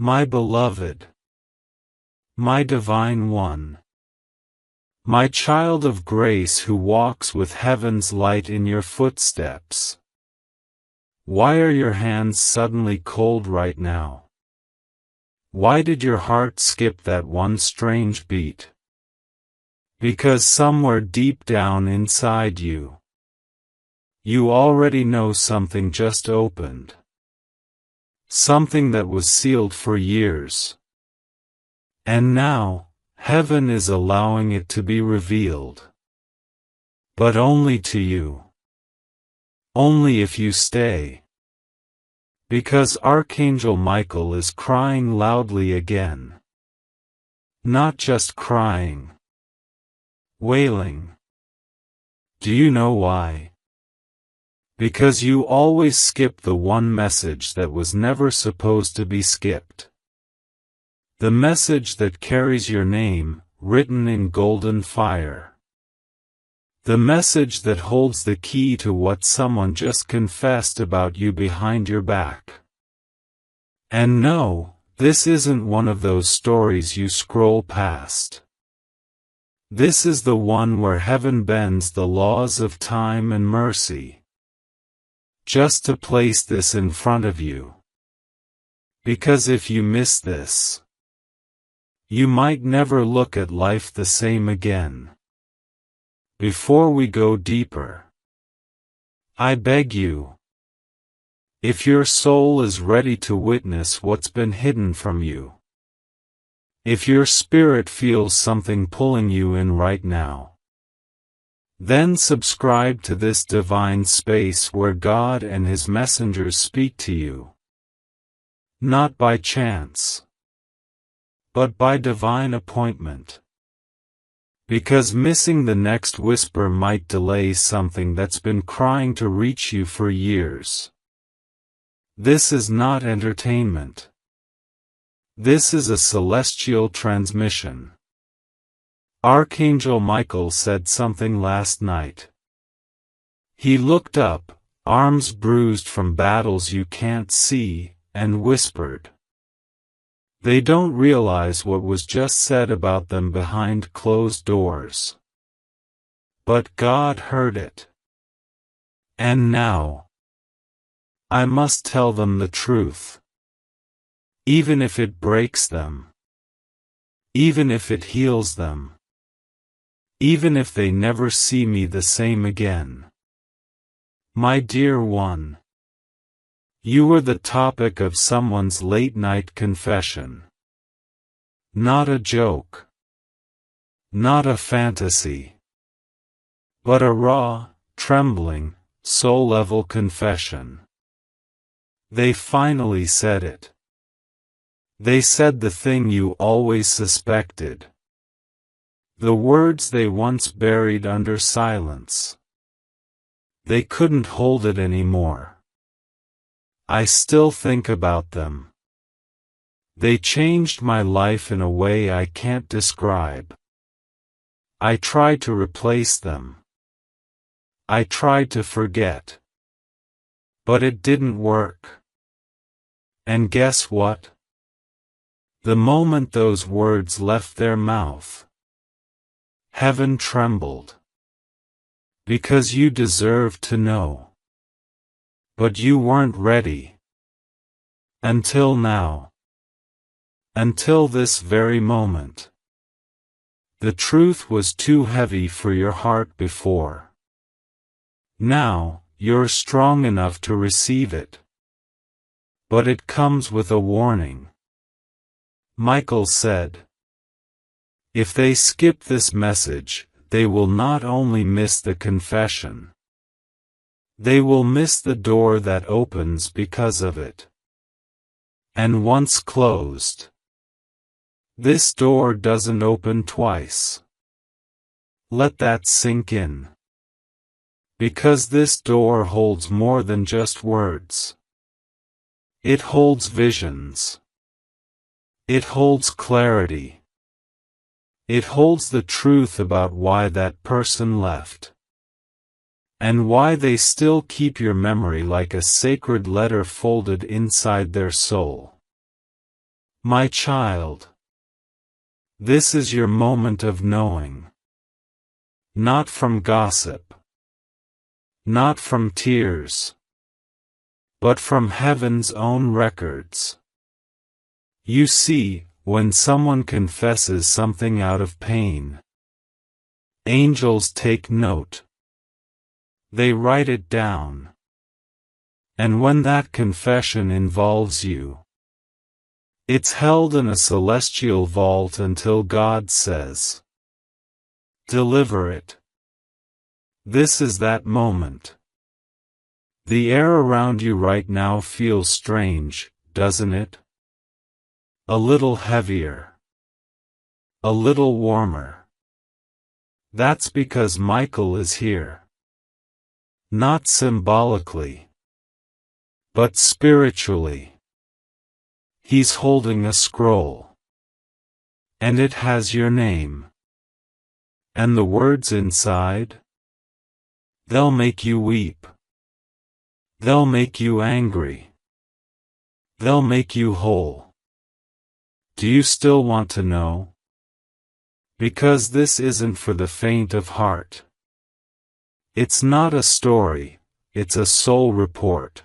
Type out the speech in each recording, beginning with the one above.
My beloved, my divine one, my child of grace who walks with heaven's light in your footsteps. Why are your hands suddenly cold right now? Why did your heart skip that one strange beat? Because somewhere deep down inside you, you already know something just opened. Something that was sealed for years. And now, heaven is allowing it to be revealed. But only to you. Only if you stay. Because Archangel Michael is crying loudly again. Not just crying. Wailing. Do you know why? Because you always skip the one message that was never supposed to be skipped. The message that carries your name, written in golden fire. The message that holds the key to what someone just confessed about you behind your back. And no, this isn't one of those stories you scroll past. This is the one where heaven bends the laws of time and mercy. Just to place this in front of you. Because if you miss this, you might never look at life the same again. Before we go deeper, I beg you, if your soul is ready to witness what's been hidden from you, if your spirit feels something pulling you in right now, then subscribe to this divine space where God and His messengers speak to you. Not by chance, but by divine appointment. Because missing the next whisper might delay something that's been crying to reach you for years. This is not entertainment. This is a celestial transmission. Archangel Michael said something last night. He looked up, arms bruised from battles you can't see, and whispered. They don't realize what was just said about them behind closed doors. But God heard it. And now, I must tell them the truth. Even if it breaks them. Even if it heals them. Even if they never see me the same again. My dear one. You were the topic of someone's late-night confession. Not a joke. Not a fantasy. But a raw, trembling, soul-level confession. They finally said it. They said the thing you always suspected. The words they once buried under silence. They couldn't hold it anymore. I still think about them. They changed my life in a way I can't describe. I tried to replace them. I tried to forget. But it didn't work. And guess what? The moment those words left their mouth, heaven trembled. Because you deserved to know. But you weren't ready. Until now. Until this very moment. The truth was too heavy for your heart before. Now, you're strong enough to receive it. But it comes with a warning. Michael said, if they skip this message, they will not only miss the confession. They will miss the door that opens because of it. And once closed, this door doesn't open twice. Let that sink in. Because this door holds more than just words. It holds visions. It holds clarity. It holds the truth about why that person left. And why they still keep your memory like a sacred letter folded inside their soul. My child, this is your moment of knowing. Not from gossip, not from tears, but from heaven's own records. You see, when someone confesses something out of pain, angels take note. They write it down. And when that confession involves you, it's held in a celestial vault until God says, "Deliver it." This is that moment. The air around you right now feels strange, doesn't it? A little heavier. A little warmer. That's because Michael is here. Not symbolically, but spiritually. He's holding a scroll. And it has your name. And the words inside? They'll make you weep. They'll make you angry. They'll make you whole. Do you still want to know? Because this isn't for the faint of heart. It's not a story, it's a soul report.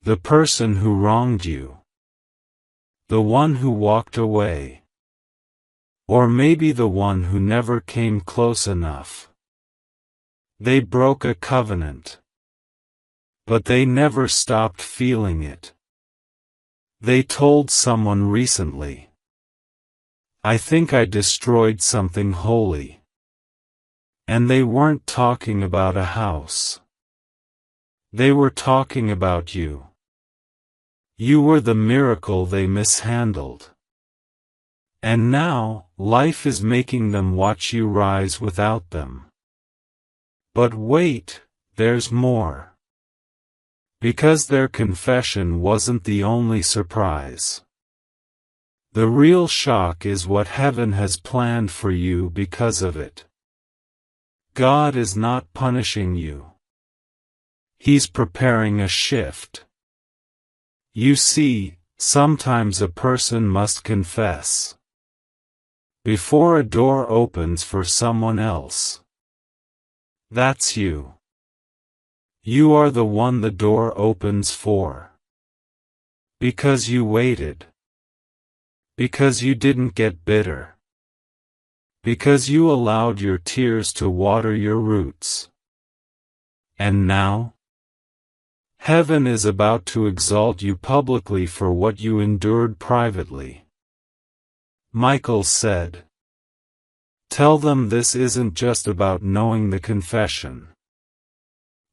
The person who wronged you. The one who walked away. Or maybe the one who never came close enough. They broke a covenant. But they never stopped feeling it. They told someone recently, "I think I destroyed something holy." And they weren't talking about a house. They were talking about you. You were the miracle they mishandled. And now, life is making them watch you rise without them. But wait, there's more. Because their confession wasn't the only surprise. The real shock is what heaven has planned for you because of it. God is not punishing you. He's preparing a shift. You see, sometimes a person must confess before a door opens for someone else. That's you. You are the one the door opens for. Because you waited. Because you didn't get bitter. Because you allowed your tears to water your roots. And now? Heaven is about to exalt you publicly for what you endured privately. Michael said, "Tell them this isn't just about knowing the confession.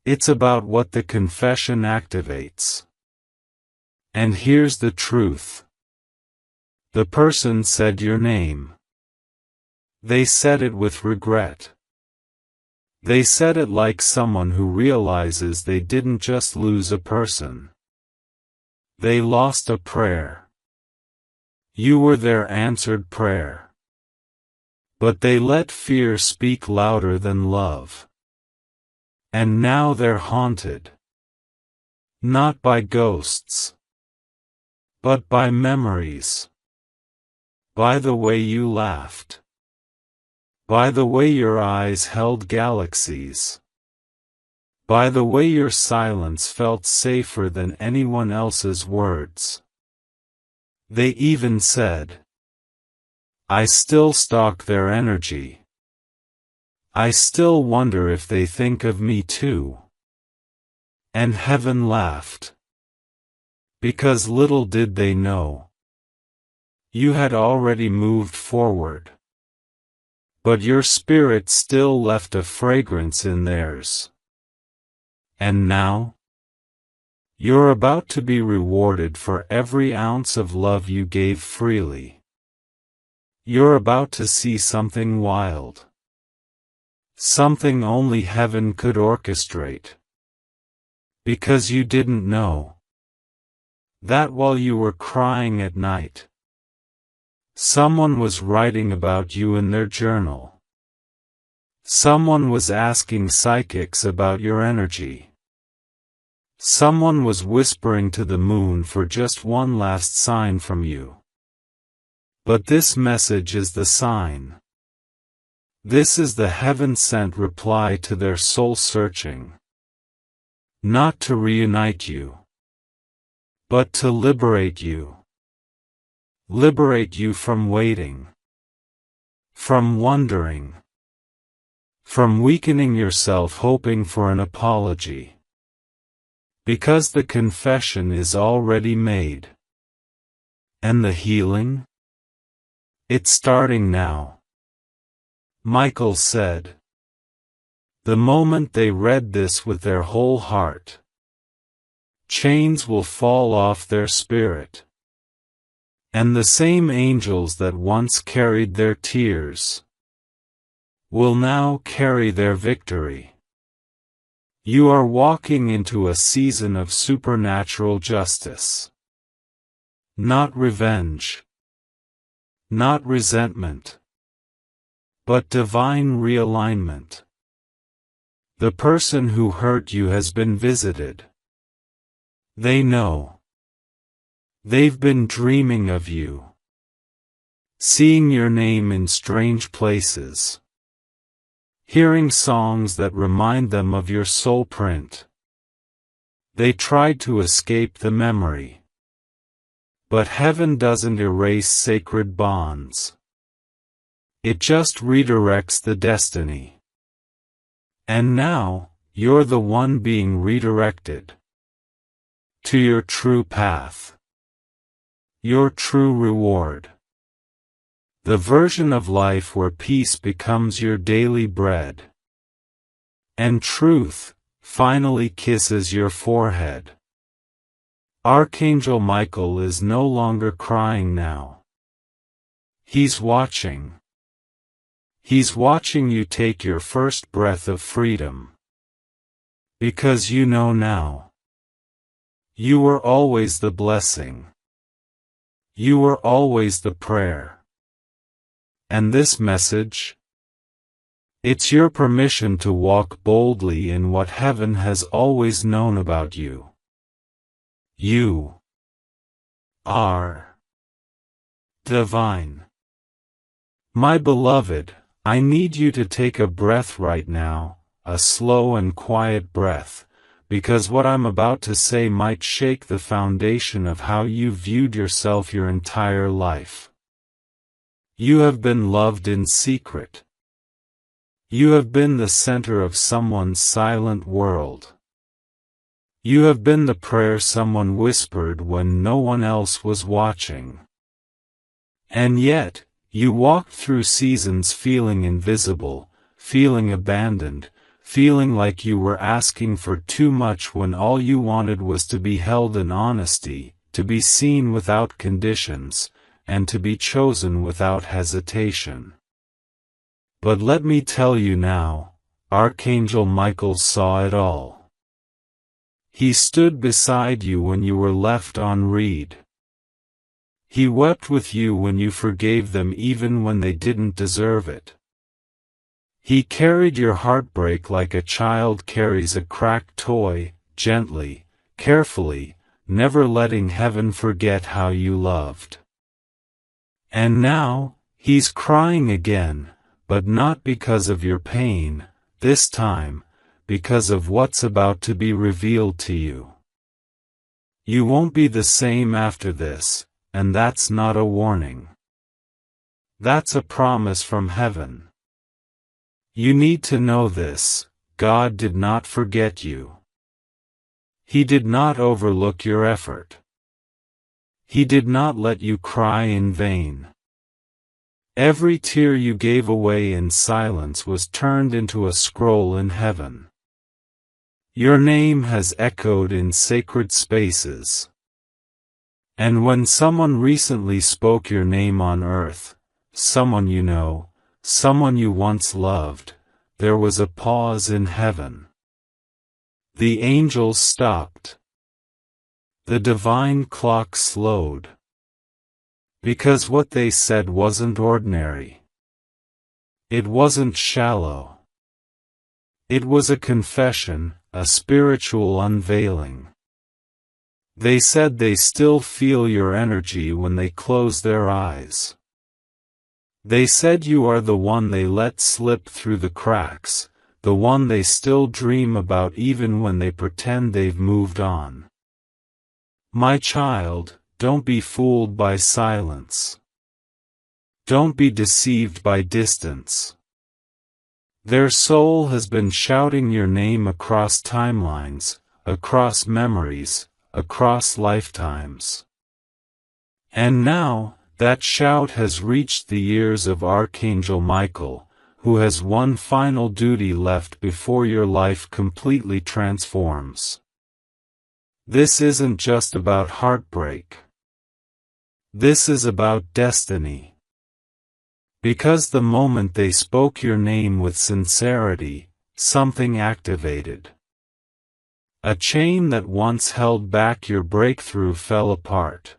It's about what the confession activates." And here's the truth. The person said your name. They said it with regret. They said it like someone who realizes they didn't just lose a person. They lost a prayer. You were their answered prayer. But they let fear speak louder than love. And now they're haunted. Not by ghosts. But by memories. By the way you laughed. By the way your eyes held galaxies. By the way your silence felt safer than anyone else's words. They even said, "I still stalk their energy. I still wonder if they think of me too." And heaven laughed. Because little did they know. You had already moved forward. But your spirit still left a fragrance in theirs. And now? You're about to be rewarded for every ounce of love you gave freely. You're about to see something wild. Something only heaven could orchestrate. Because you didn't know that while you were crying at night, someone was writing about you in their journal. Someone was asking psychics about your energy. Someone was whispering to the moon for just one last sign from you. But this message is the sign. This is the heaven-sent reply to their soul-searching. Not to reunite you, but to liberate you. Liberate you from waiting, from wondering, from weakening yourself hoping for an apology. Because the confession is already made. And the healing? It's starting now. Michael said. The moment they read this with their whole heart, chains will fall off their spirit. And the same angels that once carried their tears will now carry their victory. You are walking into a season of supernatural justice. Not revenge. Not resentment. But divine realignment. The person who hurt you has been visited. They know. They've been dreaming of you. Seeing your name in strange places. Hearing songs that remind them of your soul print. They tried to escape the memory. But heaven doesn't erase sacred bonds. It just redirects the destiny. And now, you're the one being redirected. To your true path. Your true reward. The version of life where peace becomes your daily bread. And truth finally kisses your forehead. Archangel Michael is no longer crying now. He's watching. He's watching you take your first breath of freedom. Because you know now. You were always the blessing. You were always the prayer. And this message? It's your permission to walk boldly in what heaven has always known about you. You are divine. My beloved, I need you to take a breath right now, a slow and quiet breath, because what I'm about to say might shake the foundation of how you viewed yourself your entire life. You have been loved in secret. You have been the center of someone's silent world. You have been the prayer someone whispered when no one else was watching. And yet, you walked through seasons feeling invisible, feeling abandoned, feeling like you were asking for too much when all you wanted was to be held in honesty, to be seen without conditions, and to be chosen without hesitation. But let me tell you now, Archangel Michael saw it all. He stood beside you when you were left on read. He wept with you when you forgave them even when they didn't deserve it. He carried your heartbreak like a child carries a cracked toy, gently, carefully, never letting heaven forget how you loved. And now, he's crying again, but not because of your pain, this time, because of what's about to be revealed to you. You won't be the same after this, and that's not a warning. That's a promise from heaven. You need to know this, God did not forget you. He did not overlook your effort. He did not let you cry in vain. Every tear you gave away in silence was turned into a scroll in heaven. Your name has echoed in sacred spaces. And when someone recently spoke your name on earth, someone you know, someone you once loved, there was a pause in heaven. The angels stopped. The divine clock slowed. Because what they said wasn't ordinary. It wasn't shallow. It was a confession, a spiritual unveiling. They said they still feel your energy when they close their eyes. They said you are the one they let slip through the cracks, the one they still dream about even when they pretend they've moved on. My child, don't be fooled by silence. Don't be deceived by distance. Their soul has been shouting your name across timelines, across memories, across lifetimes. And now, that shout has reached the ears of Archangel Michael, who has one final duty left before your life completely transforms. This isn't just about heartbreak. This is about destiny. Because the moment they spoke your name with sincerity, something activated. A chain that once held back your breakthrough fell apart.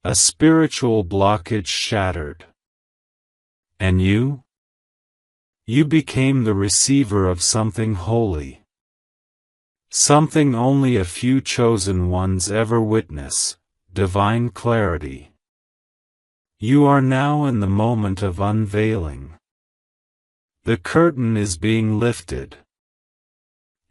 A spiritual blockage shattered. And you? You became the receiver of something holy. Something only a few chosen ones ever witness, divine clarity. You are now in the moment of unveiling. The curtain is being lifted.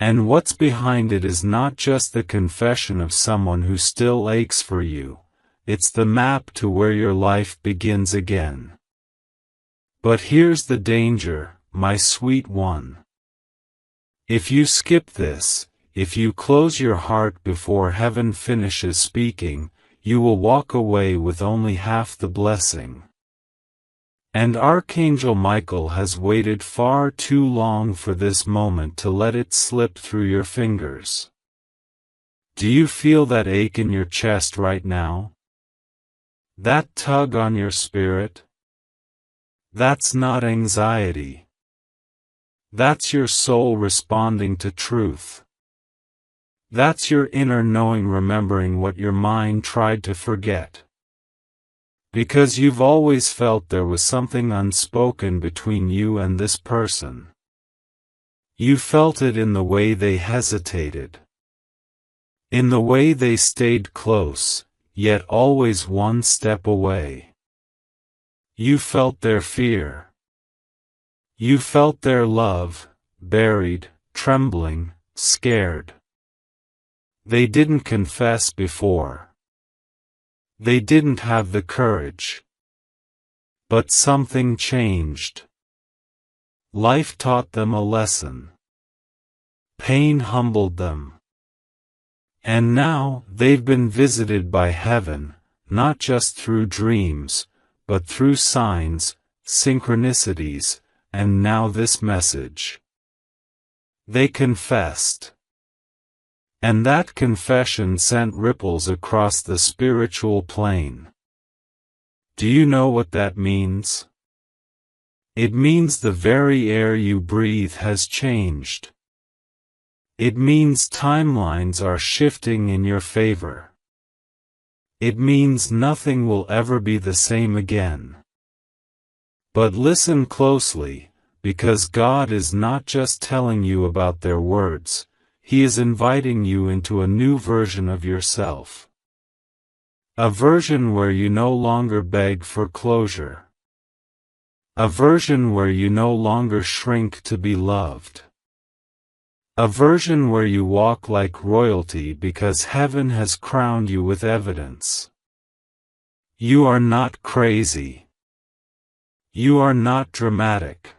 And what's behind it is not just the confession of someone who still aches for you, it's the map to where your life begins again. But here's the danger, my sweet one. If you skip this, if you close your heart before heaven finishes speaking, you will walk away with only half the blessing. And Archangel Michael has waited far too long for this moment to let it slip through your fingers. Do you feel that ache in your chest right now? That tug on your spirit? That's not anxiety. That's your soul responding to truth. That's your inner knowing remembering what your mind tried to forget. Because you've always felt there was something unspoken between you and this person. You felt it in the way they hesitated. In the way they stayed close, yet always one step away. You felt their fear. You felt their love, buried, trembling, scared. They didn't confess before. They didn't have the courage. But something changed. Life taught them a lesson. Pain humbled them. And now, they've been visited by heaven, not just through dreams, but through signs, synchronicities, and now this message. They confessed. And that confession sent ripples across the spiritual plane. Do you know what that means? It means the very air you breathe has changed. It means timelines are shifting in your favor. It means nothing will ever be the same again. But listen closely, because God is not just telling you about their words, He is inviting you into a new version of yourself. A version where you no longer beg for closure. A version where you no longer shrink to be loved. A version where you walk like royalty because heaven has crowned you with evidence. You are not crazy. You are not dramatic.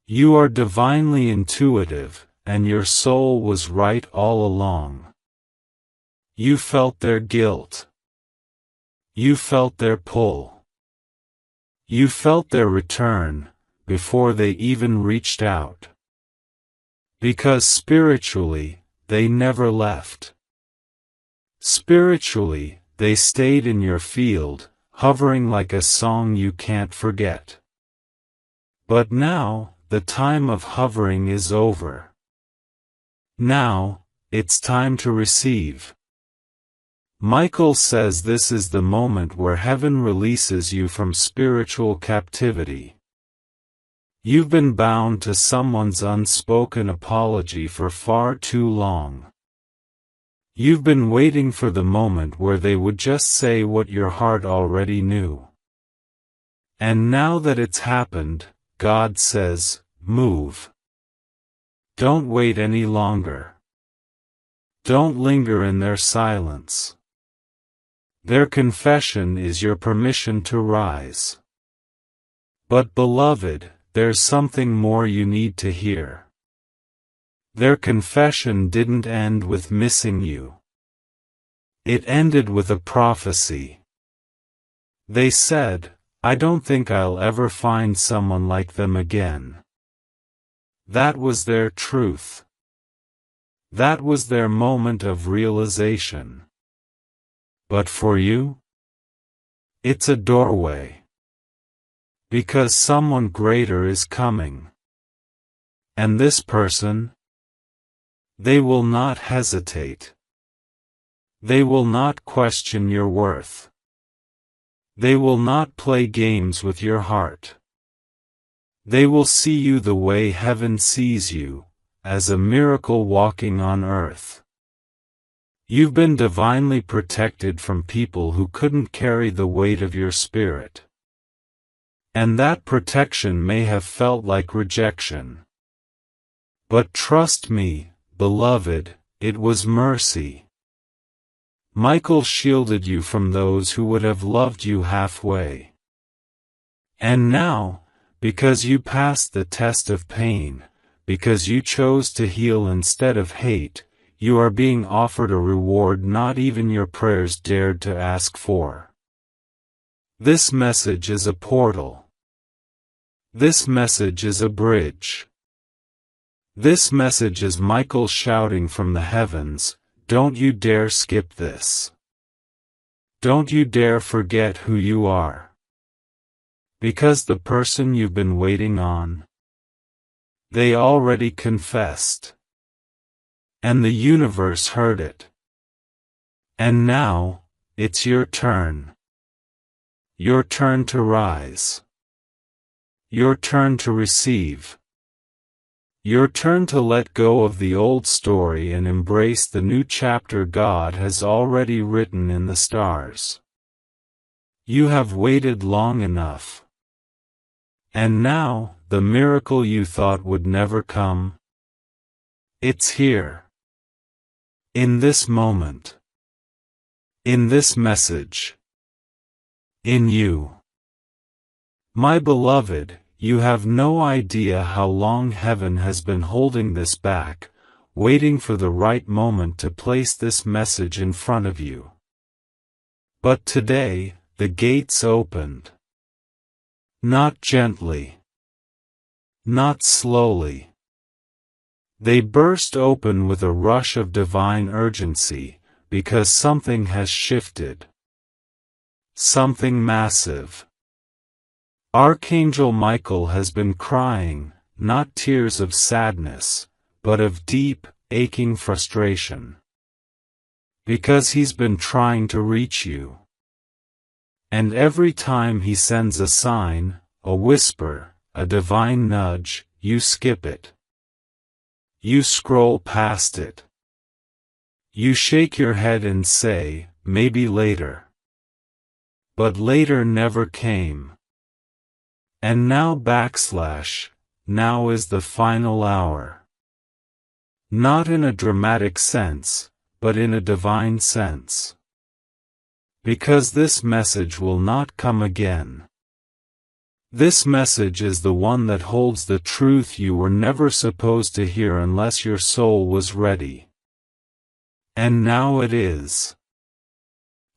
You are divinely intuitive, and your soul was right all along. You felt their guilt. You felt their pull. You felt their return, before they even reached out. Because spiritually, they never left. Spiritually, they stayed in your field, hovering like a song you can't forget. But now, the time of hovering is over. Now, it's time to receive. Michael says this is the moment where heaven releases you from spiritual captivity. You've been bound to someone's unspoken apology for far too long. You've been waiting for the moment where they would just say what your heart already knew. And now that it's happened, God says, move. Don't wait any longer. Don't linger in their silence. Their confession is your permission to rise. But beloved, there's something more you need to hear. Their confession didn't end with missing you. It ended with a prophecy. They said, I don't think I'll ever find someone like them again. That was their truth. That was their moment of realization. But for you? It's a doorway. Because someone greater is coming. And this person? They will not hesitate. They will not question your worth. They will not play games with your heart. They will see you the way heaven sees you, as a miracle walking on earth. You've been divinely protected from people who couldn't carry the weight of your spirit. And that protection may have felt like rejection. But trust me, beloved, it was mercy. Michael shielded you from those who would have loved you halfway. And now, because you passed the test of pain, because you chose to heal instead of hate, you are being offered a reward not even your prayers dared to ask for. This message is a portal. This message is a bridge. This message is Michael shouting from the heavens, don't you dare skip this. Don't you dare forget who you are. Because the person you've been waiting on, they already confessed. And the universe heard it. And now, it's your turn. Your turn to rise. Your turn to receive. Your turn to let go of the old story and embrace the new chapter God has already written in the stars. You have waited long enough. And now, the miracle you thought would never come, it's here. In this moment. In this message. In you. My beloved, you have no idea how long heaven has been holding this back, waiting for the right moment to place this message in front of you. But today, the gates opened. Not gently. Not slowly. They burst open with a rush of divine urgency, because something has shifted. Something massive. Archangel Michael has been crying, not tears of sadness, but of deep, aching frustration. Because he's been trying to reach you. And every time he sends a sign, a whisper, a divine nudge, you skip it. You scroll past it. You shake your head and say, maybe later. But later never came. And now now is the final hour. Not in a dramatic sense, but in a divine sense. Because this message will not come again. This message is the one that holds the truth you were never supposed to hear unless your soul was ready. And now it is.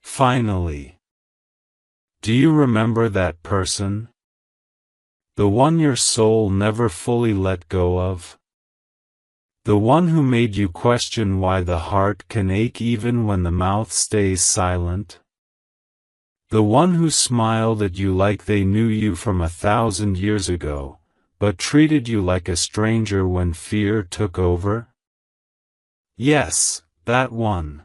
Finally. Do you remember that person? The one your soul never fully let go of? The one who made you question why the heart can ache even when the mouth stays silent? The one who smiled at you like they knew you from 1,000 years ago, but treated you like a stranger when fear took over? Yes, that one.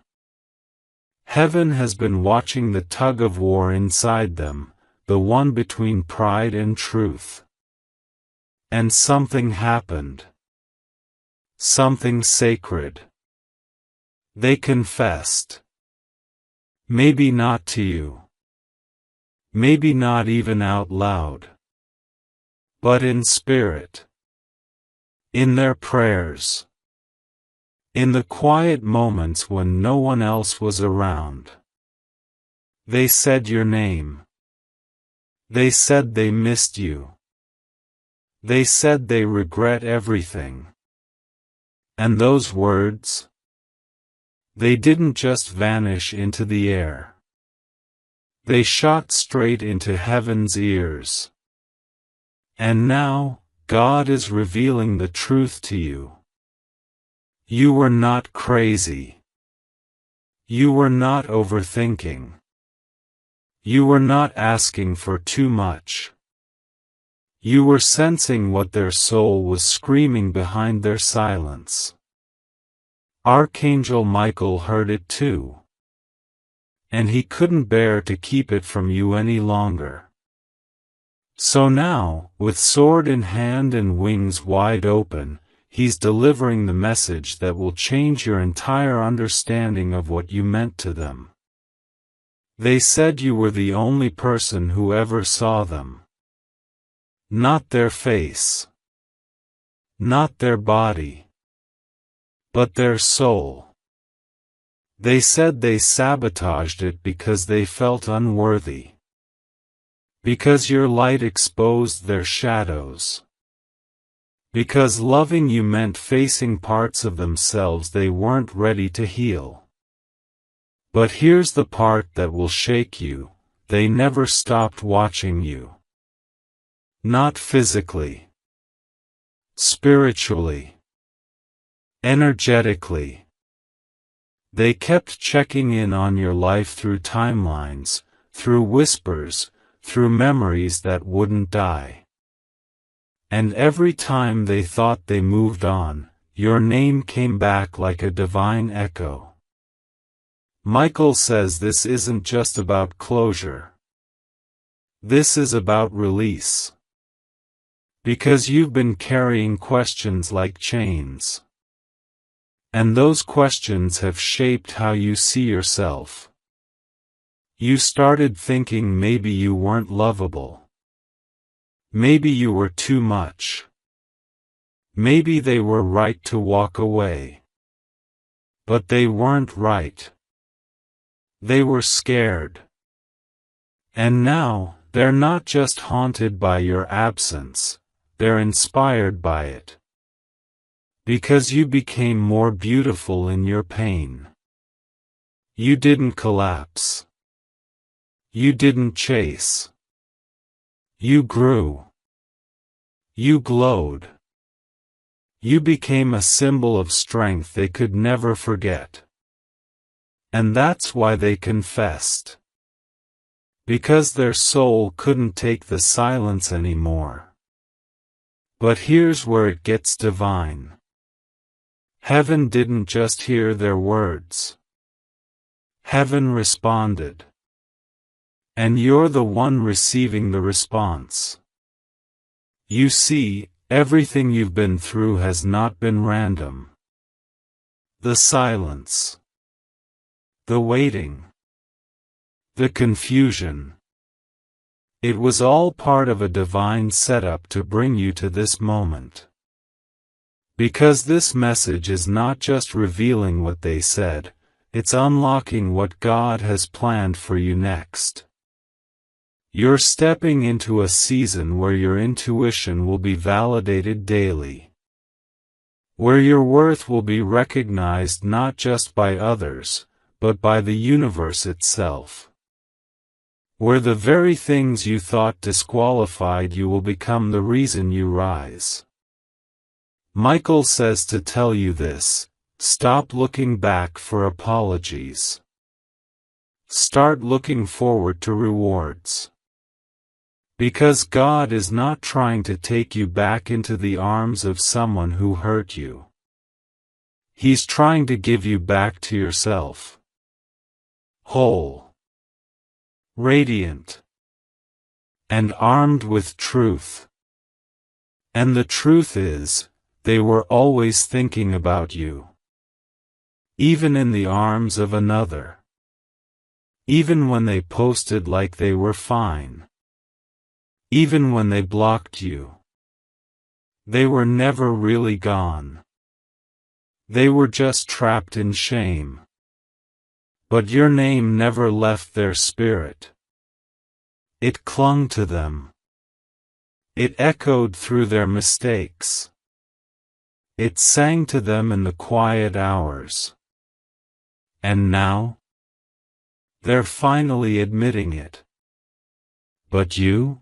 Heaven has been watching the tug-of-war inside them, the one between pride and truth. And something happened. Something sacred. They confessed. Maybe not to you. Maybe not even out loud. But in spirit. In their prayers. In the quiet moments when no one else was around. They said your name. They said they missed you. They said they regret everything. And those words? They didn't just vanish into the air. They shot straight into heaven's ears. And now, God is revealing the truth to you. You were not crazy. You were not overthinking. You were not asking for too much. You were sensing what their soul was screaming behind their silence. Archangel Michael heard it too. And he couldn't bear to keep it from you any longer. So now, with sword in hand and wings wide open, he's delivering the message that will change your entire understanding of what you meant to them. They said you were the only person who ever saw them. Not their face. Not their body. But their soul. They said they sabotaged it because they felt unworthy. Because your light exposed their shadows. Because loving you meant facing parts of themselves they weren't ready to heal. But here's the part that will shake you: they never stopped watching you. Not physically. Spiritually. Energetically. They kept checking in on your life through timelines, through whispers, through memories that wouldn't die. And every time they thought they moved on, your name came back like a divine echo. Michael says this isn't just about closure. This is about release. Because you've been carrying questions like chains. And those questions have shaped how you see yourself. You started thinking maybe you weren't lovable. Maybe you were too much. Maybe they were right to walk away. But they weren't right. They were scared. And now, they're not just haunted by your absence, they're inspired by it. Because you became more beautiful in your pain. You didn't collapse. You didn't chase. You grew. You glowed. You became a symbol of strength they could never forget. And that's why they confessed. Because their soul couldn't take the silence anymore. But here's where it gets divine. Heaven didn't just hear their words. Heaven responded. And you're the one receiving the response. You see, everything you've been through has not been random. The silence. The waiting. The confusion. It was all part of a divine setup to bring you to this moment. Because this message is not just revealing what they said, it's unlocking what God has planned for you next. You're stepping into a season where your intuition will be validated daily. Where your worth will be recognized not just by others, but by the universe itself. Where the very things you thought disqualified you will become the reason you rise. Michael says to tell you this: stop looking back for apologies. Start looking forward to rewards. Because God is not trying to take you back into the arms of someone who hurt you. He's trying to give you back to yourself. Whole. Radiant. And armed with truth. And the truth is, they were always thinking about you. Even in the arms of another. Even when they posted like they were fine. Even when they blocked you. They were never really gone. They were just trapped in shame. But your name never left their spirit. It clung to them. It echoed through their mistakes. It sang to them in the quiet hours. And now? They're finally admitting it. But you?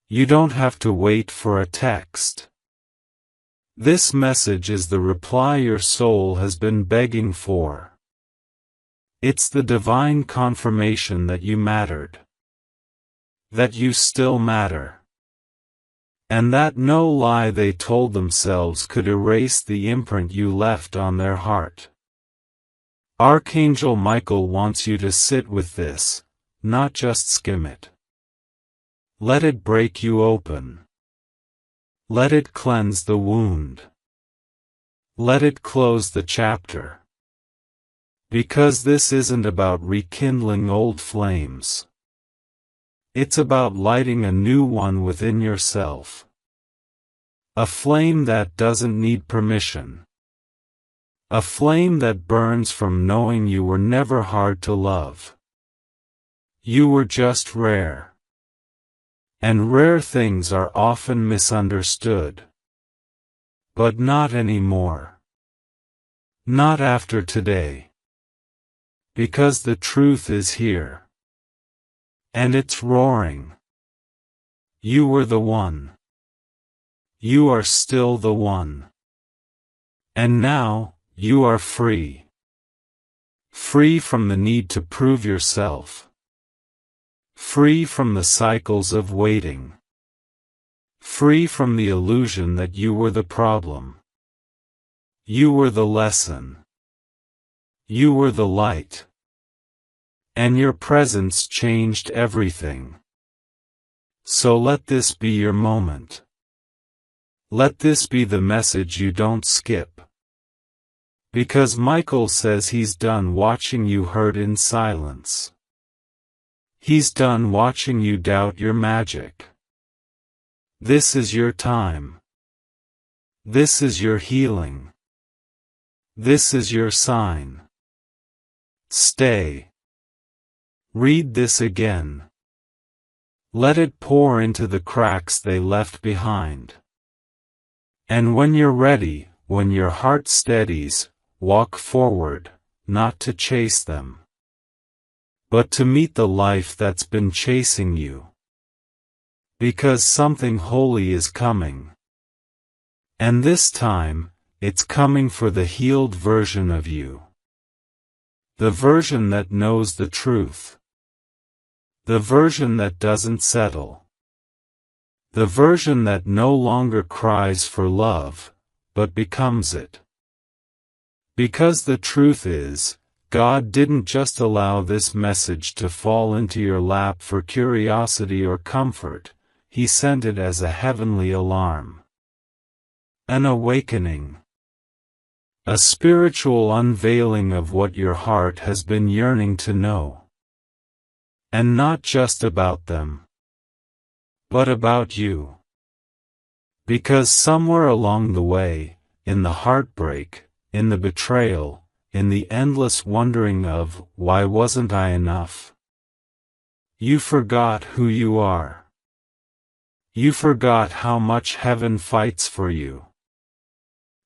You don't have to wait for a text. This message is the reply your soul has been begging for. It's the divine confirmation that you mattered. That you still matter. And that no lie they told themselves could erase the imprint you left on their heart. Archangel Michael wants you to sit with this, not just skim it. Let it break you open. Let it cleanse the wound. Let it close the chapter. Because this isn't about rekindling old flames. It's about lighting a new one within yourself. A flame that doesn't need permission. A flame that burns from knowing you were never hard to love. You were just rare. And rare things are often misunderstood. But not anymore. Not after today. Because the truth is here. And it's roaring. You were the one. You are still the one. And now, you are free. Free from the need to prove yourself. Free from the cycles of waiting. Free from the illusion that you were the problem. You were the lesson. You were the light. And your presence changed everything. So let this be your moment. Let this be the message you don't skip. Because Michael says he's done watching you hurt in silence. He's done watching you doubt your magic. This is your time. This is your healing. This is your sign. Stay. Read this again. Let it pour into the cracks they left behind. And when you're ready, when your heart steadies, walk forward, not to chase them. But to meet the life that's been chasing you. Because something holy is coming. And this time, it's coming for the healed version of you. The version that knows the truth. The version that doesn't settle. The version that no longer cries for love, but becomes it. Because the truth is, God didn't just allow this message to fall into your lap for curiosity or comfort, He sent it as a heavenly alarm. An awakening. A spiritual unveiling of what your heart has been yearning to know. And not just about them, but about you. Because somewhere along the way, in the heartbreak, in the betrayal, in the endless wondering of, why wasn't I enough? You forgot who you are. You forgot how much heaven fights for you.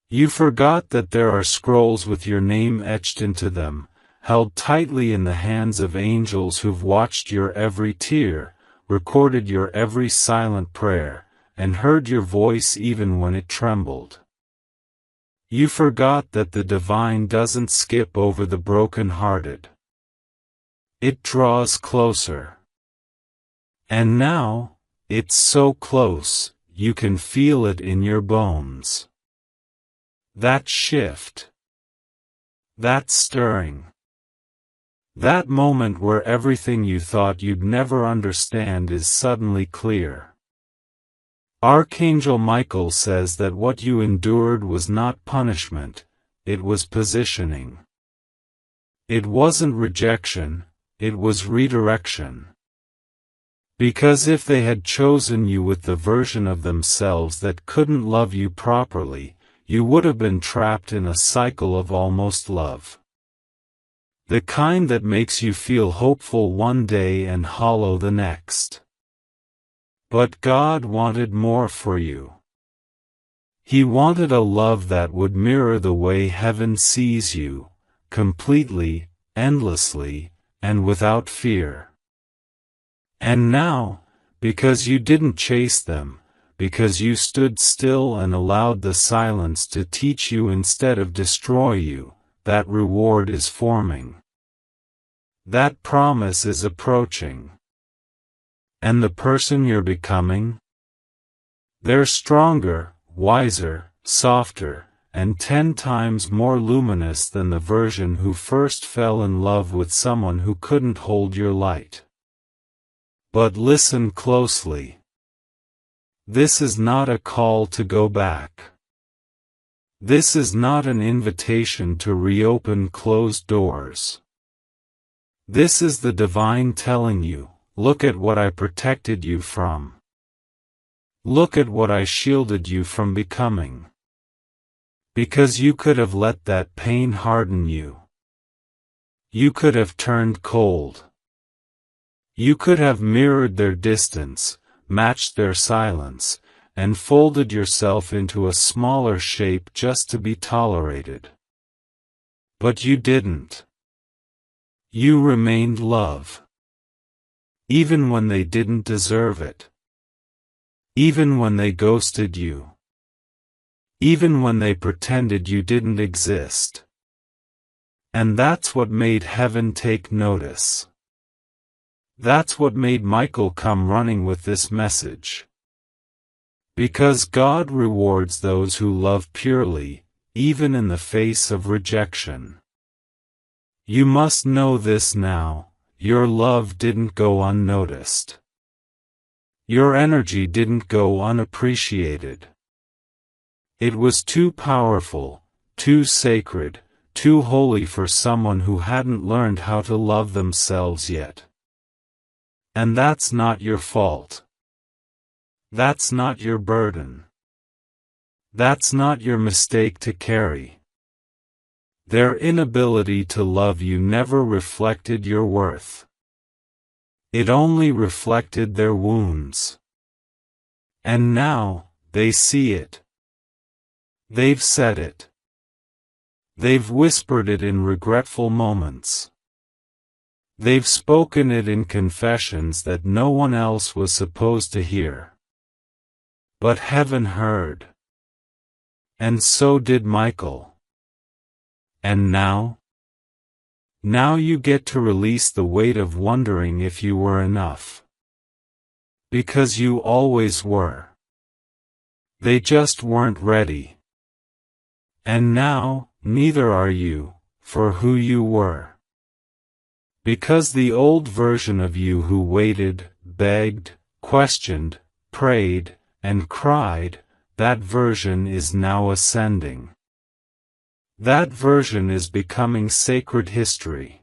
You forgot that there are scrolls with your name etched into them, held tightly in the hands of angels who've watched your every tear, recorded your every silent prayer, and heard your voice even when it trembled. You forgot that the divine doesn't skip over the broken-hearted. It draws closer. And now, it's so close, you can feel it in your bones. That shift. That stirring. That moment where everything you thought you'd never understand is suddenly clear. Archangel Michael says that what you endured was not punishment, it was positioning. It wasn't rejection, it was redirection. Because if they had chosen you with the version of themselves that couldn't love you properly, you would have been trapped in a cycle of almost love. The kind that makes you feel hopeful one day and hollow the next. But God wanted more for you. He wanted a love that would mirror the way heaven sees you, completely, endlessly, and without fear. And now, because you didn't chase them, because you stood still and allowed the silence to teach you instead of destroy you, that reward is forming. That promise is approaching. And the person you're becoming? They're stronger, wiser, softer, and 10 times more luminous than the version who first fell in love with someone who couldn't hold your light. But listen closely. This is not a call to go back. This is not an invitation to reopen closed doors. This is the divine telling you, look at what I protected you from. Look at what I shielded you from becoming. Because you could have let that pain harden you. You could have turned cold. You could have mirrored their distance, matched their silence, and folded yourself into a smaller shape just to be tolerated. But you didn't. You remained love. Even when they didn't deserve it. Even when they ghosted you. Even when they pretended you didn't exist. And that's what made heaven take notice. That's what made Michael come running with this message. Because God rewards those who love purely, even in the face of rejection. You must know this now, your love didn't go unnoticed. Your energy didn't go unappreciated. It was too powerful, too sacred, too holy for someone who hadn't learned how to love themselves yet. And that's not your fault. That's not your burden. That's not your mistake to carry. Their inability to love you never reflected your worth. It only reflected their wounds. And now, they see it. They've said it. They've whispered it in regretful moments. They've spoken it in confessions that no one else was supposed to hear. But heaven heard. And so did Michael. And now? Now you get to release the weight of wondering if you were enough. Because you always were. They just weren't ready. And now, neither are you, for who you were. Because the old version of you who waited, begged, questioned, prayed, and cried, that version is now ascending. That version is becoming sacred history.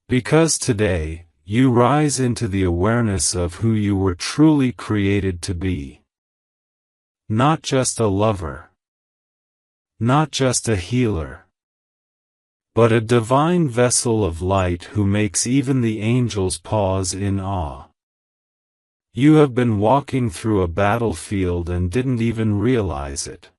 Because today, you rise into the awareness of who you were truly created to be. Not just a lover. Not just a healer. But a divine vessel of light who makes even the angels pause in awe. You have been walking through a battlefield and didn't even realize it.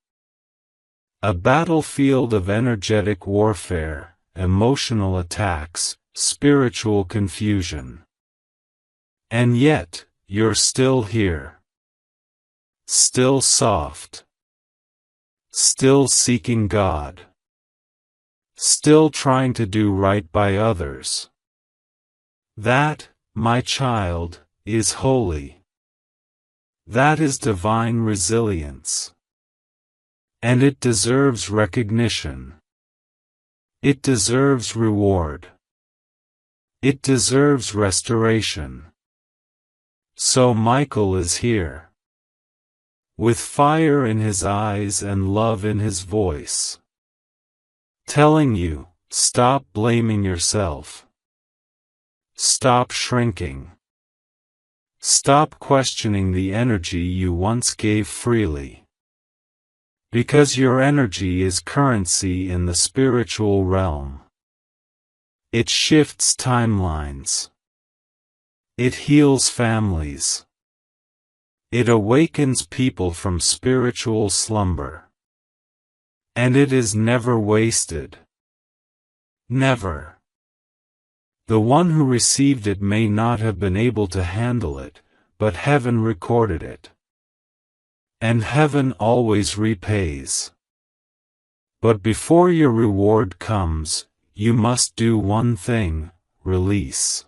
A battlefield of energetic warfare, emotional attacks, spiritual confusion. And yet, you're still here. Still soft. Still seeking God. Still trying to do right by others. That, my child, is holy. That is divine resilience. And it deserves recognition. It deserves reward. It deserves restoration. So Michael is here. with fire in his eyes and love in his voice, telling you, stop blaming yourself. Stop shrinking. Stop questioning the energy you once gave freely. Because your energy is currency in the spiritual realm. It shifts timelines. It heals families. It awakens people from spiritual slumber. And it is never wasted. Never. The one who received it may not have been able to handle it, but heaven recorded it. And heaven always repays. But before your reward comes, you must do one thing: release.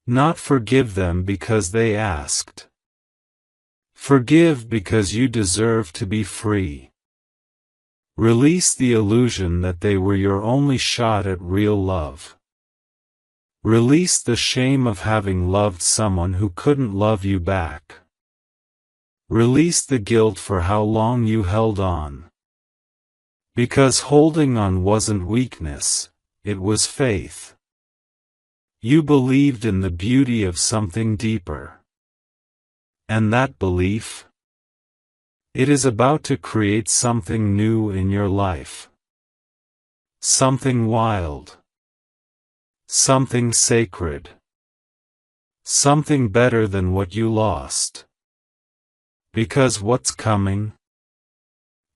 Not forgive them because they asked. Forgive because you deserve to be free. Release the illusion that they were your only shot at real love. Release the shame of having loved someone who couldn't love you back. Release the guilt for how long you held on. Because holding on wasn't weakness, it was faith. You believed in the beauty of something deeper. And that belief? It is about to create something new in your life. Something wild. Something sacred. Something better than what you lost. Because what's coming?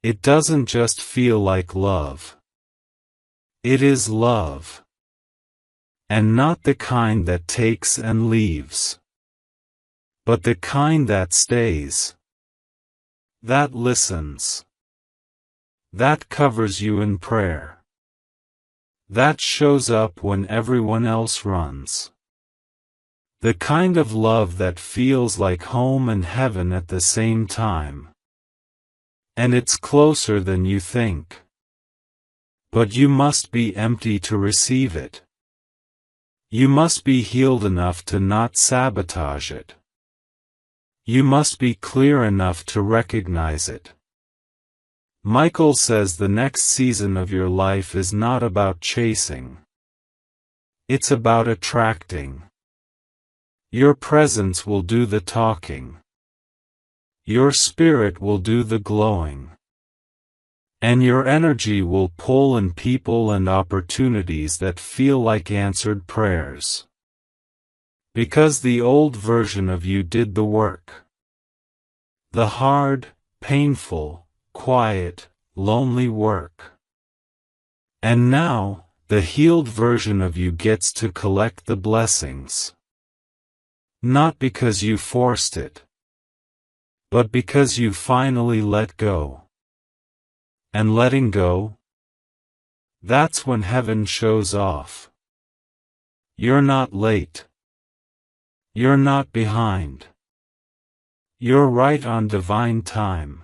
It doesn't just feel like love. It is love. And not the kind that takes and leaves. But the kind that stays. That listens. That covers you in prayer. That shows up when everyone else runs. The kind of love that feels like home and heaven at the same time. And it's closer than you think. But you must be empty to receive it. You must be healed enough to not sabotage it. You must be clear enough to recognize it. Michael says the next season of your life is not about chasing. It's about attracting. Your presence will do the talking. Your spirit will do the glowing. And your energy will pull in people and opportunities that feel like answered prayers. Because the old version of you did the work. The hard, painful, quiet, lonely work. And now, the healed version of you gets to collect the blessings. Not because you forced it. But because you finally let go. And letting go? That's when heaven shows off. You're not late. You're not behind. You're right on divine time.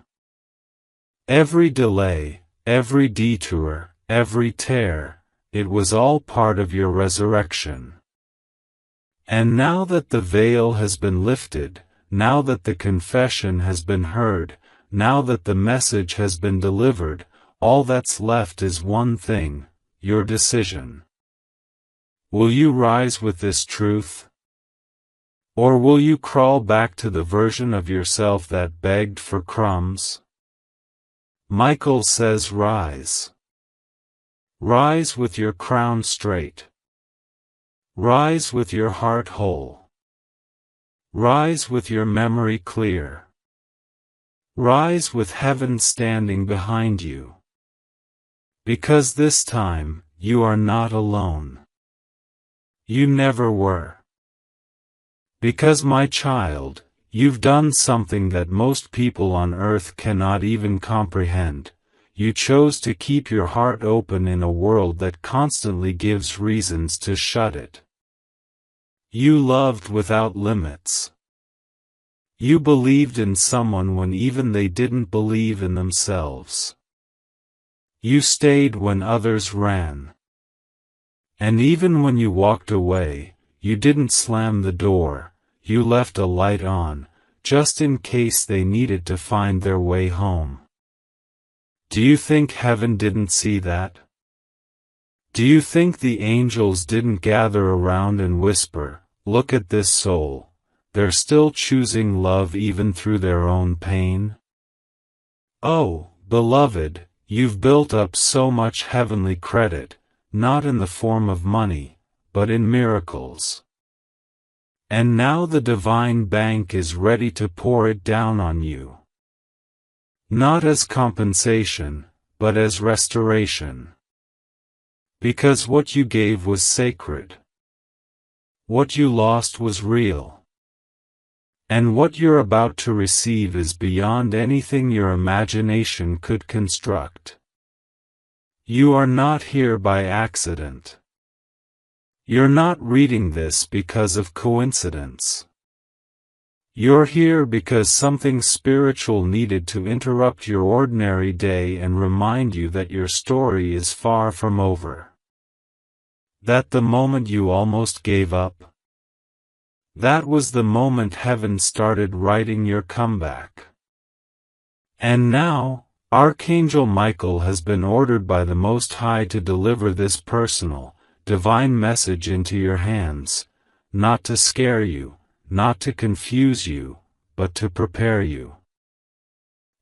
Every delay, every detour, every tear, it was all part of your resurrection. And now that the veil has been lifted, now that the confession has been heard, now that the message has been delivered, all that's left is one thing: your decision. Will you rise with this truth? Or will you crawl back to the version of yourself that begged for crumbs? Michael says rise. Rise with your crown straight. Rise with your heart whole. Rise with your memory clear. Rise with heaven standing behind you. Because this time, you are not alone. You never were. Because, my child, you've done something that most people on earth cannot even comprehend. You chose to keep your heart open in a world that constantly gives reasons to shut it. You loved without limits. You believed in someone when even they didn't believe in themselves. You stayed when others ran. And even when you walked away, you didn't slam the door. You left a light on, just in case they needed to find their way home. Do you think heaven didn't see that? Do you think the angels didn't gather around and whisper, "Look at this soul, they're still choosing love even through their own pain"? Oh, beloved, you've built up so much heavenly credit, not in the form of money, but in miracles. And now the divine bank is ready to pour it down on you. Not as compensation, but as restoration. Because what you gave was sacred. What you lost was real. And what you're about to receive is beyond anything your imagination could construct. You are not here by accident. You're not reading this because of coincidence. You're here because something spiritual needed to interrupt your ordinary day and remind you that your story is far from over. That the moment you almost gave up, that was the moment heaven started writing your comeback. And now, Archangel Michael has been ordered by the Most High to deliver this personal, divine message into your hands, not to scare you, not to confuse you, but to prepare you.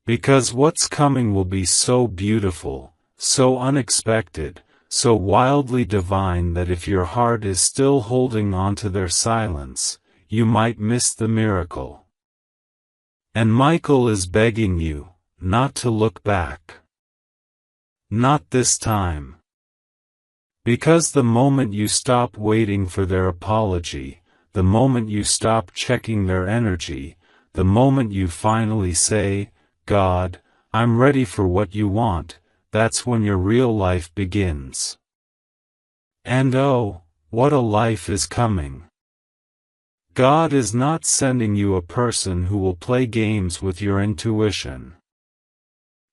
Because what's coming will be so beautiful, so unexpected, so wildly divine that if your heart is still holding on to their silence, you might miss the miracle. And Michael is begging you, not to look back. Not this time. Because the moment you stop waiting for their apology, the moment you stop checking their energy, the moment you finally say, "God, I'm ready for what you want," that's when your real life begins. And oh, what a life is coming. God is not sending you a person who will play games with your intuition.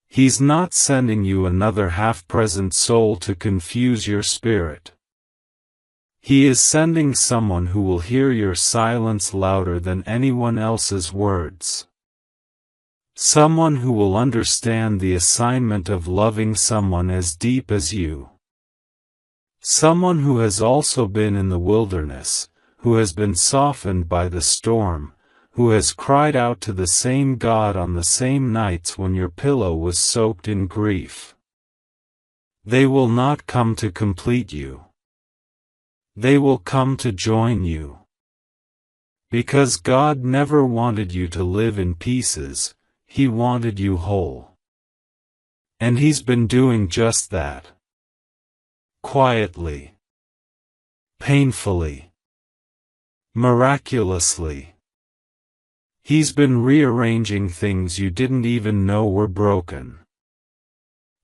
He's not sending you another half-present soul to confuse your spirit. He is sending someone who will hear your silence louder than anyone else's words. Someone who will understand the assignment of loving someone as deep as you. Someone who has also been in the wilderness, who has been softened by the storm, who has cried out to the same God on the same nights when your pillow was soaked in grief. They will not come to complete you. They will come to join you. Because God never wanted you to live in pieces, He wanted you whole. And He's been doing just that. Quietly. Painfully. Miraculously. He's been rearranging things you didn't even know were broken.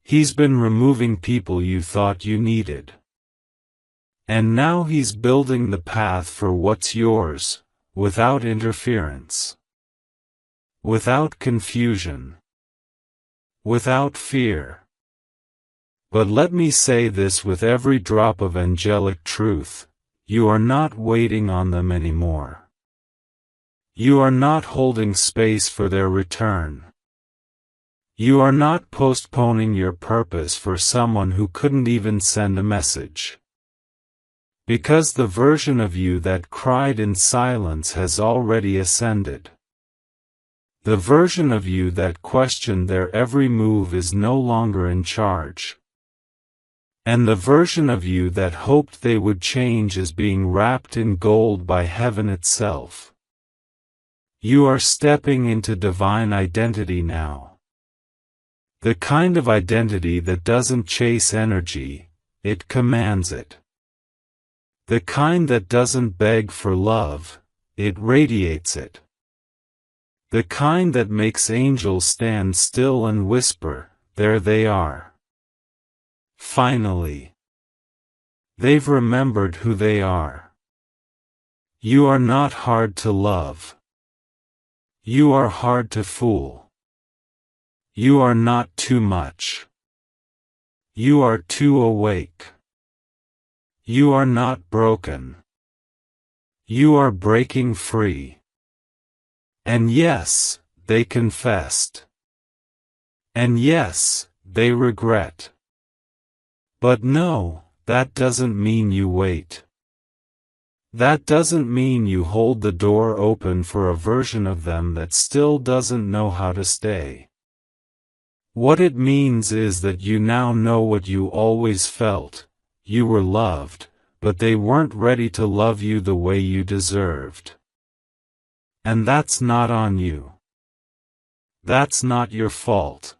He's been removing people you thought you needed. And now He's building the path for what's yours, without interference. Without confusion. Without fear. But let me say this with every drop of angelic truth, you are not waiting on them anymore. You are not holding space for their return. You are not postponing your purpose for someone who couldn't even send a message. Because the version of you that cried in silence has already ascended. The version of you that questioned their every move is no longer in charge. And the version of you that hoped they would change is being wrapped in gold by heaven itself. You are stepping into divine identity now. The kind of identity that doesn't chase energy, it commands it. The kind that doesn't beg for love, it radiates it. The kind that makes angels stand still and whisper, "There they are." Finally. They've remembered who they are. You are not hard to love. You are hard to fool. You are not too much. You are too awake. You are not broken. You are breaking free. And yes, they confessed. And yes, they regret. But no, that doesn't mean you wait. That doesn't mean you hold the door open for a version of them that still doesn't know how to stay. What it means is that you now know what you always felt: you were loved, but they weren't ready to love you the way you deserved. And that's not on you. That's not your fault.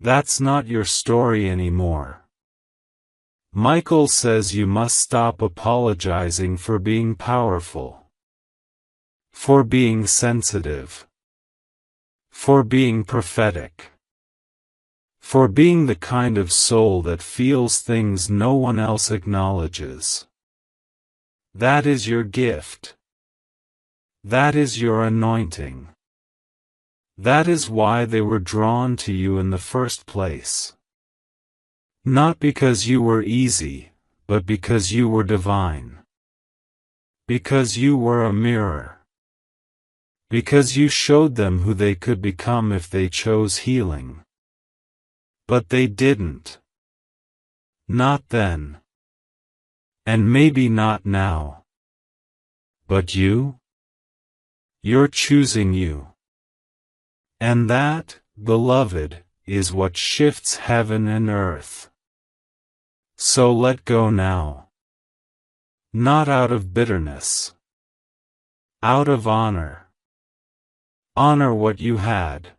That's not your story anymore. Michael says you must stop apologizing for being powerful, for being sensitive, for being prophetic, for being the kind of soul that feels things no one else acknowledges. That is your gift. That is your anointing. That is why they were drawn to you in the first place. Not because you were easy, but because you were divine. Because you were a mirror. Because you showed them who they could become if they chose healing. But they didn't. Not then. And maybe not now. But you? You're choosing you. And that, beloved, is what shifts heaven and earth. So let go now. Not out of bitterness. Out of honor. Honor what you had.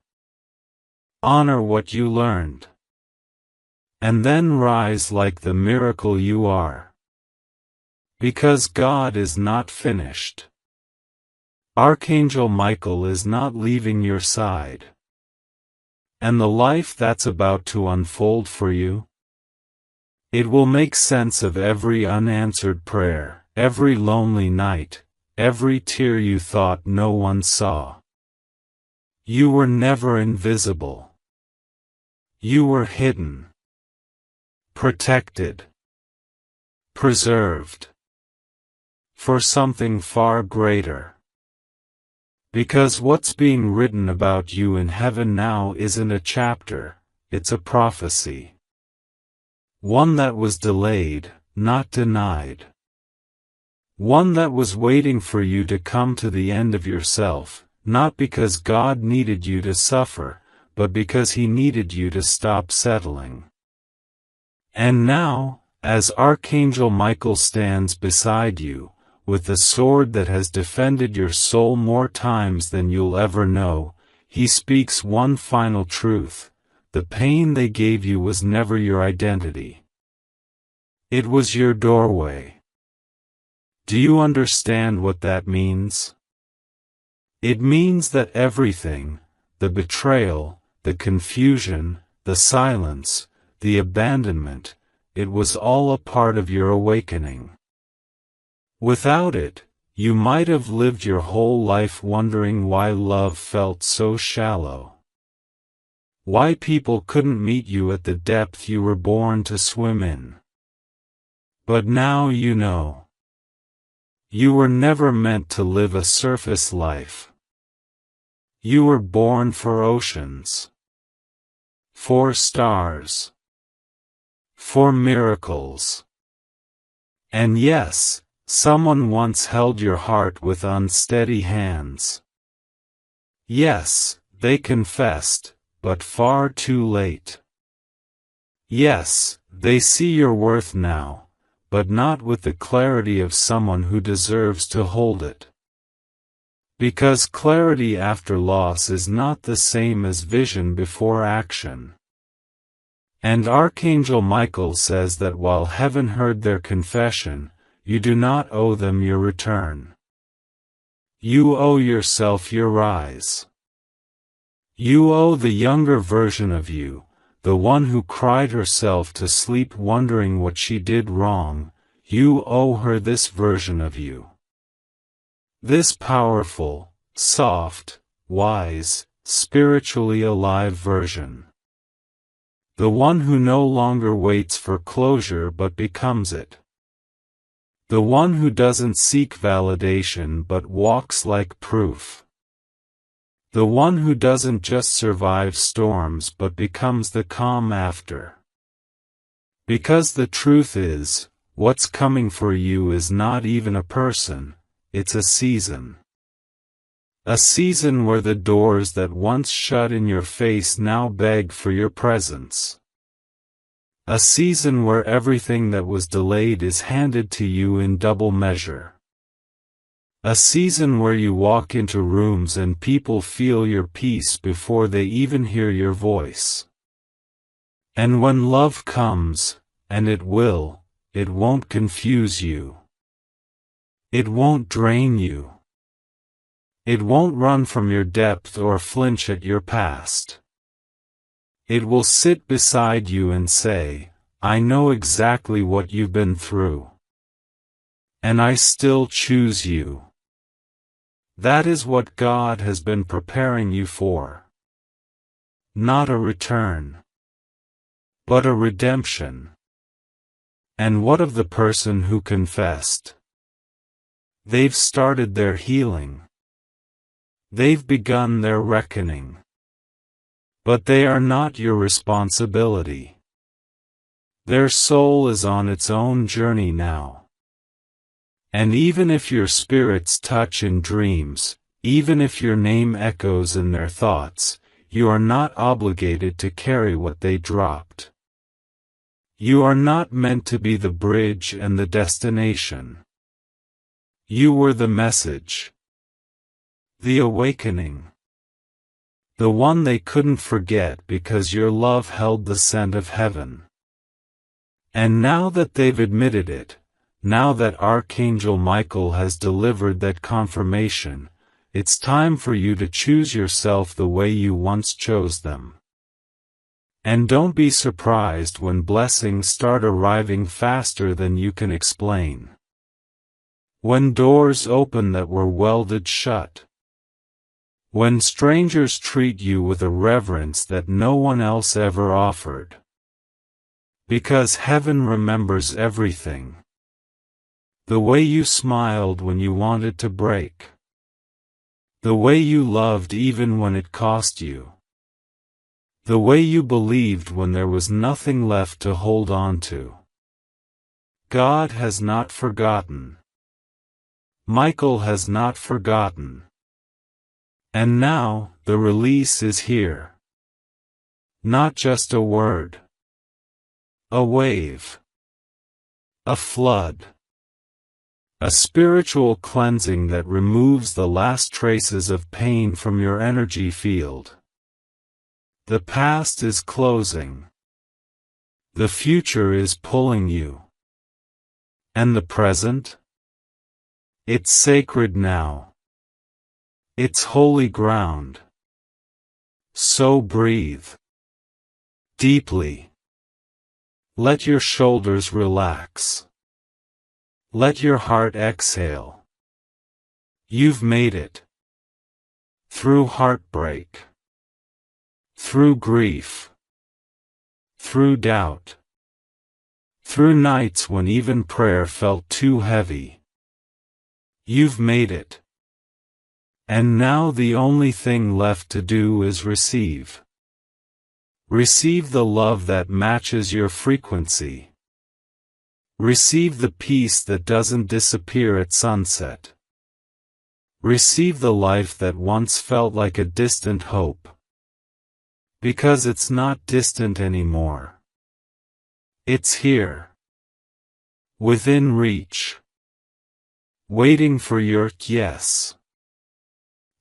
Honor what you learned. And then rise like the miracle you are. Because God is not finished. Archangel Michael is not leaving your side. And the life that's about to unfold for you? It will make sense of every unanswered prayer, every lonely night, every tear you thought no one saw. You were never invisible. You were hidden. Protected. Preserved. For something far greater. Because what's being written about you in heaven now isn't a chapter, it's a prophecy. One that was delayed, not denied. One that was waiting for you to come to the end of yourself, not because God needed you to suffer, but because He needed you to stop settling. And now, as Archangel Michael stands beside you, with the sword that has defended your soul more times than you'll ever know, he speaks one final truth: the pain they gave you was never your identity. It was your doorway. Do you understand what that means? It means that everything, the betrayal, the confusion, the silence, the abandonment, it was all a part of your awakening. Without it, you might have lived your whole life wondering why love felt so shallow. Why people couldn't meet you at the depth you were born to swim in. But now you know. You were never meant to live a surface life. You were born for oceans. For stars. For miracles. And yes, someone once held your heart with unsteady hands. Yes, they confessed, but far too late. Yes, they see your worth now, but not with the clarity of someone who deserves to hold it. Because clarity after loss is not the same as vision before action. And Archangel Michael says that while heaven heard their confession, you do not owe them your return. You owe yourself your rise. You owe the younger version of you, the one who cried herself to sleep wondering what she did wrong, you owe her this version of you. This powerful, soft, wise, spiritually alive version. The one who no longer waits for closure but becomes it. The one who doesn't seek validation but walks like proof. The one who doesn't just survive storms but becomes the calm after. Because the truth is, what's coming for you is not even a person, it's a season. A season where the doors that once shut in your face now beg for your presence. A season where everything that was delayed is handed to you in double measure. A season where you walk into rooms and people feel your peace before they even hear your voice. And when love comes, and it will, it won't confuse you. It won't drain you. It won't run from your depth or flinch at your past. It will sit beside you and say, I know exactly what you've been through. And I still choose you. That is what God has been preparing you for. Not a return, but a redemption. And what of the person who confessed? They've started their healing. They've begun their reckoning. But they are not your responsibility. Their soul is on its own journey now. And even if your spirits touch in dreams, even if your name echoes in their thoughts, you are not obligated to carry what they dropped. You are not meant to be the bridge and the destination. You were the message. The awakening. The one they couldn't forget because your love held the scent of heaven. And now that they've admitted it, now that Archangel Michael has delivered that confirmation, it's time for you to choose yourself the way you once chose them. And don't be surprised when blessings start arriving faster than you can explain. When doors open that were welded shut. When strangers treat you with a reverence that no one else ever offered. Because heaven remembers everything. The way you smiled when you wanted to break. The way you loved even when it cost you. The way you believed when there was nothing left to hold on to. God has not forgotten. Michael has not forgotten. And now, the release is here. Not just a word. A wave. A flood. A spiritual cleansing that removes the last traces of pain from your energy field. The past is closing. The future is pulling you. And the present? It's sacred now. It's holy ground. So breathe. Deeply. Let your shoulders relax. Let your heart exhale. You've made it. Through heartbreak. Through grief. Through doubt. Through nights when even prayer felt too heavy. You've made it. And now the only thing left to do is receive. Receive the love that matches your frequency. Receive the peace that doesn't disappear at sunset. Receive the life that once felt like a distant hope. Because it's not distant anymore. It's here. Within reach. Waiting for your yes.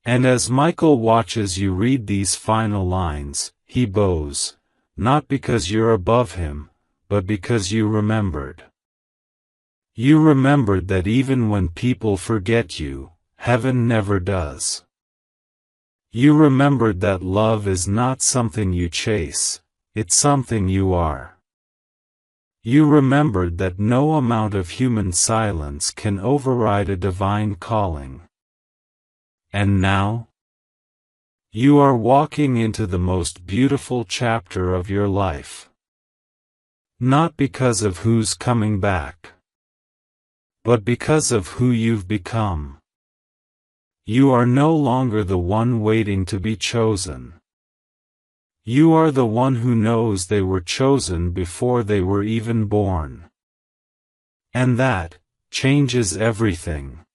And as Michael watches you read these final lines, he bows, not because you're above him, but because you remembered. You remembered that even when people forget you, heaven never does. You remembered that love is not something you chase, it's something you are. You remembered that no amount of human silence can override a divine calling. And now? You are walking into the most beautiful chapter of your life. Not because of who's coming back, but because of who you've become. You are no longer the one waiting to be chosen. You are the one who knows they were chosen before they were even born. And that changes everything.